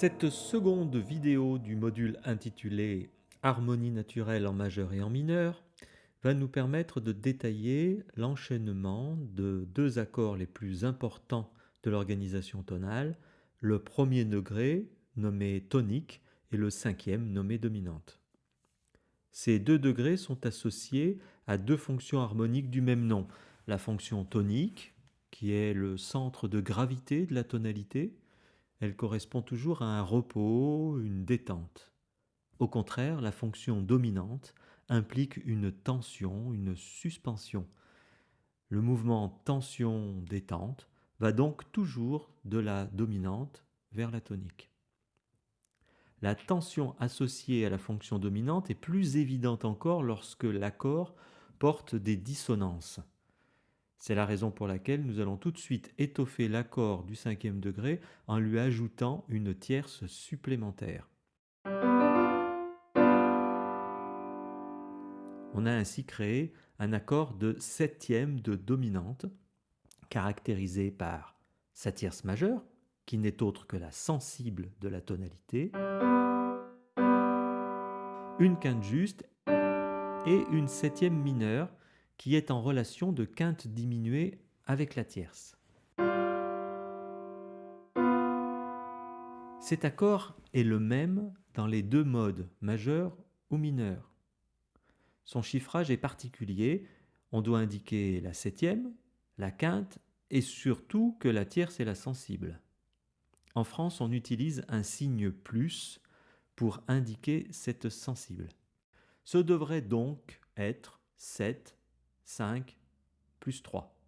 Cette seconde vidéo du module intitulé Harmonie naturelle en majeur et en mineur va nous permettre de détailler l'enchaînement de deux accords les plus importants de l'organisation tonale, le premier degré nommé tonique et le cinquième nommé dominante. Ces deux degrés sont associés à deux fonctions harmoniques du même nom, la fonction tonique, qui est le centre de gravité de la tonalité. Elle correspond toujours à un repos, une détente. Au contraire, la fonction dominante implique une tension, une suspension. Le mouvement tension-détente va donc toujours de la dominante vers la tonique. La tension associée à la fonction dominante est plus évidente encore lorsque l'accord porte des dissonances. C'est la raison pour laquelle nous allons tout de suite étoffer l'accord du cinquième degré en lui ajoutant une tierce supplémentaire. On a ainsi créé un accord de septième de dominante, caractérisé par sa tierce majeure, qui n'est autre que la sensible de la tonalité, une quinte juste et une septième mineure, qui est en relation de quinte diminuée avec la tierce. Cet accord est le même dans les deux modes, majeur ou mineur. Son chiffrage est particulier, on doit indiquer la septième, la quinte et surtout que la tierce est la sensible. En France, on utilise un signe plus pour indiquer cette sensible. Ce devrait donc être 7, 5, plus 3.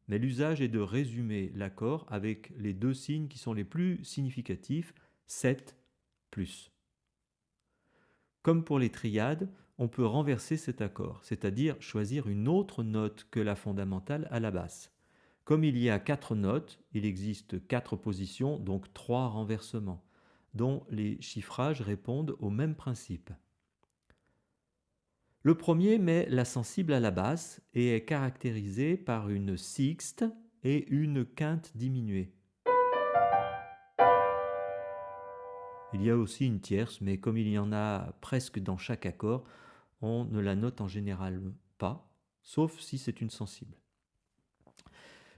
Mais l'usage est de résumer l'accord avec les deux signes qui sont les plus significatifs, 7 plus. Comme pour les triades, on peut renverser cet accord, c'est-à-dire choisir une autre note que la fondamentale à la basse. Comme il y a 4 notes, il existe 4 positions, donc 3 renversements, dont les chiffrages répondent au même principe. Le premier met la sensible à la basse et est caractérisé par une sixte et une quinte diminuée. Il y a aussi une tierce, mais comme il y en a presque dans chaque accord, on ne la note en général pas, sauf si c'est une sensible.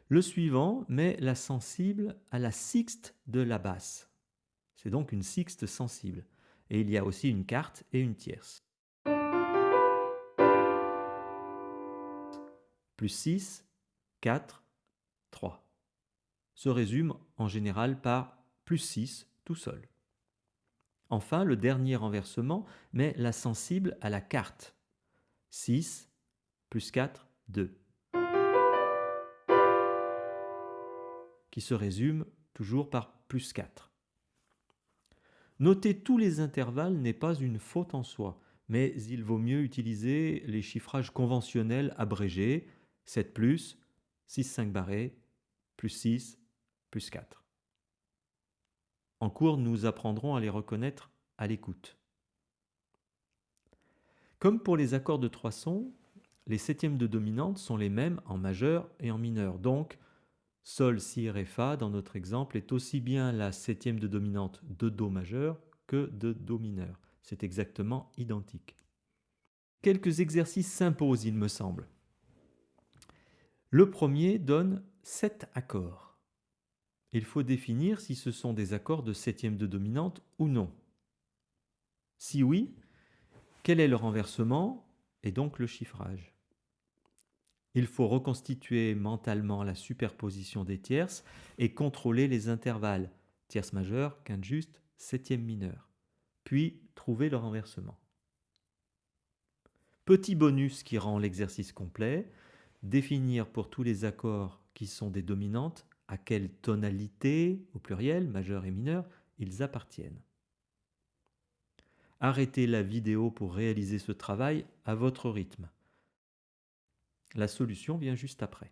Le suivant met la sensible à la sixte de la basse. C'est donc une sixte sensible. Et il y a aussi une quarte et une tierce. Plus 6, 4, 3. Se résume en général par plus 6 tout seul. Enfin, le dernier renversement met la sensible à la quarte. 6, plus 4, 2. Qui se résume toujours par plus 4. Noter tous les intervalles n'est pas une faute en soi, mais il vaut mieux utiliser les chiffrages conventionnels abrégés, 7 plus, 6 5 barré, plus 6, plus 4. En cours, nous apprendrons à les reconnaître à l'écoute. Comme pour les accords de trois sons, les septièmes de dominante sont les mêmes en majeur et en mineur. Donc, Sol, Si, Ré, Fa, dans notre exemple, est aussi bien la septième de dominante de Do majeur que de Do mineur. C'est exactement identique. Quelques exercices s'imposent, il me semble. Le premier donne 7 accords. Il faut définir si ce sont des accords de septième de dominante ou non. Si oui, quel est le renversement et donc le chiffrage? Il faut reconstituer mentalement la superposition des tierces et contrôler les intervalles, tierce majeure, quinte juste, septième mineure, puis trouver le renversement. Petit bonus qui rend l'exercice complet, définir pour tous les accords qui sont des dominantes à quelle tonalité, au pluriel, majeure et mineure, ils appartiennent. Arrêtez la vidéo pour réaliser ce travail à votre rythme. La solution vient juste après.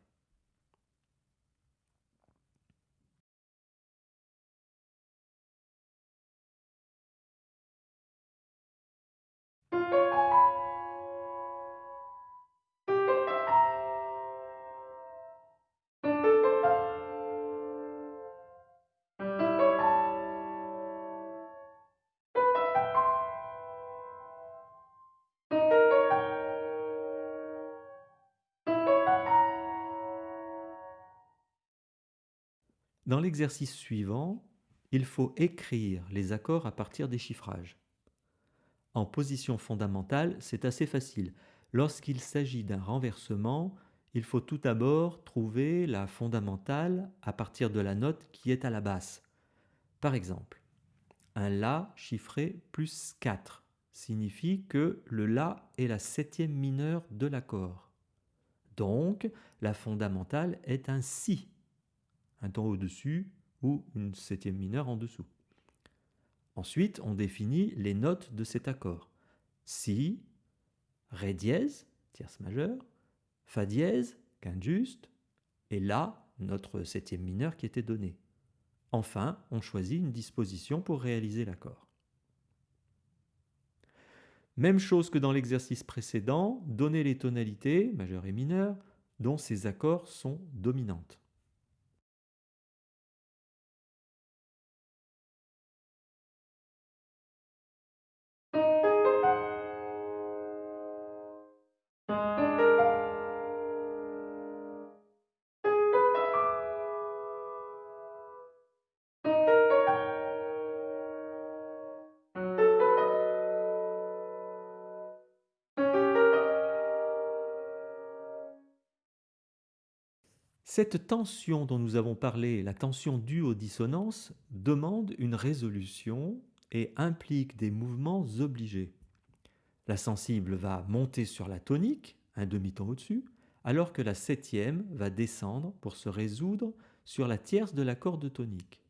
Dans l'exercice suivant, il faut écrire les accords à partir des chiffrages. En position fondamentale, c'est assez facile. Lorsqu'il s'agit d'un renversement, il faut tout d'abord trouver la fondamentale à partir de la note qui est à la basse. Par exemple, un La chiffré plus 4 signifie que le La est la septième mineure de l'accord. Donc, la fondamentale est un Si, un ton au-dessus ou une septième mineure en dessous. Ensuite, on définit les notes de cet accord. Si, Ré dièse, tierce majeure, Fa dièse, quinte juste, et La, notre septième mineure qui était donnée. Enfin, on choisit une disposition pour réaliser l'accord. Même chose que dans l'exercice précédent, donner les tonalités, majeure et mineure, dont ces accords sont dominantes. Cette tension dont nous avons parlé, la tension due aux dissonances, demande une résolution et implique des mouvements obligés. La sensible va monter sur la tonique, un demi-ton au-dessus, alors que la septième va descendre pour se résoudre sur la tierce de l'accord de tonique.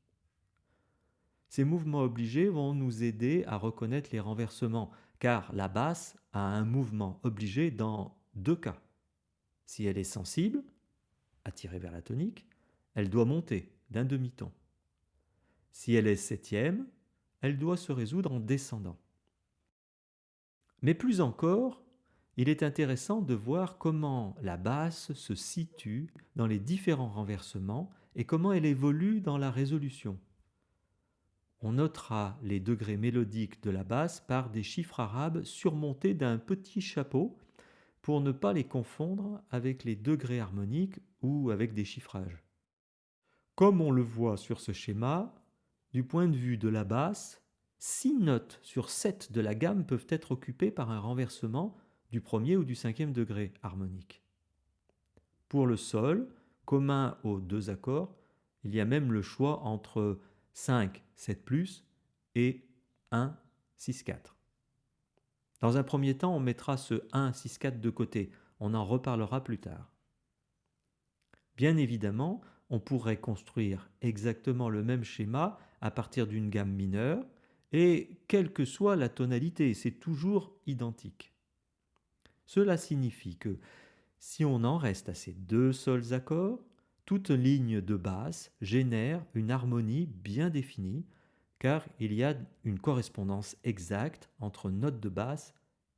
Ces mouvements obligés vont nous aider à reconnaître les renversements, car la basse a un mouvement obligé dans deux cas. Si elle est sensible, attirée vers la tonique, elle doit monter d'un demi-ton. Si elle est septième, elle doit se résoudre en descendant. Mais plus encore, il est intéressant de voir comment la basse se situe dans les différents renversements et comment elle évolue dans la résolution. On notera les degrés mélodiques de la basse par des chiffres arabes surmontés d'un petit chapeau pour ne pas les confondre avec les degrés harmoniques ou avec des chiffrages. Comme on le voit sur ce schéma, du point de vue de la basse, 6 notes sur 7 de la gamme peuvent être occupées par un renversement du premier ou du cinquième degré harmonique. Pour le sol, commun aux deux accords, il y a même le choix entre 5, 7+, et 1, 6, 4. Dans un premier temps, on mettra ce 1, 6, 4 de côté. On en reparlera plus tard. Bien évidemment, on pourrait construire exactement le même schéma à partir d'une gamme mineure, et quelle que soit la tonalité, c'est toujours identique. Cela signifie que si on en reste à ces deux seuls accords, toute ligne de basse génère une harmonie bien définie, car il y a une correspondance exacte entre notes de basse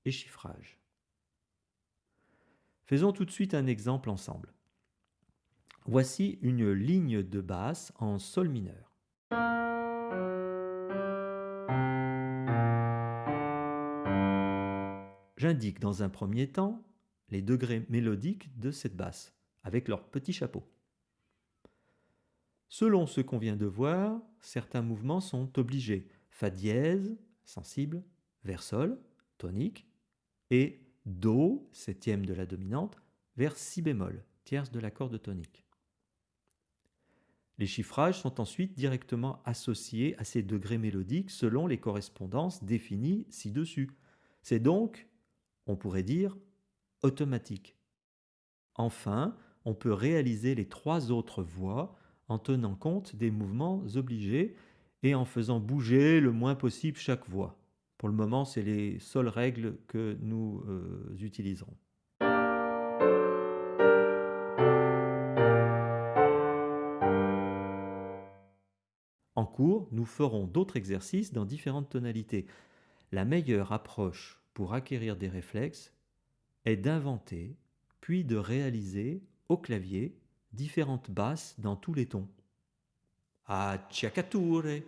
et chiffrage. Faisons tout de suite un exemple ensemble. Voici une ligne de basse en sol mineur. J'indique dans un premier temps les degrés mélodiques de cette basse, avec leur petit chapeau. Selon ce qu'on vient de voir, certains mouvements sont obligés. Fa dièse, sensible, vers sol, tonique, et Do, septième de la dominante, vers si bémol, tierce de l'accord de tonique. Les chiffrages sont ensuite directement associés à ces degrés mélodiques selon les correspondances définies ci-dessus. C'est donc, on pourrait dire, automatique. Enfin, on peut réaliser les trois autres voix en tenant compte des mouvements obligés et en faisant bouger le moins possible chaque voix. Pour le moment, c'est les seules règles que nous utiliserons. En cours, nous ferons d'autres exercices dans différentes tonalités. La meilleure approche pour acquérir des réflexes est d'inventer, puis de réaliser au clavier différentes basses dans tous les tons. Acciaccature.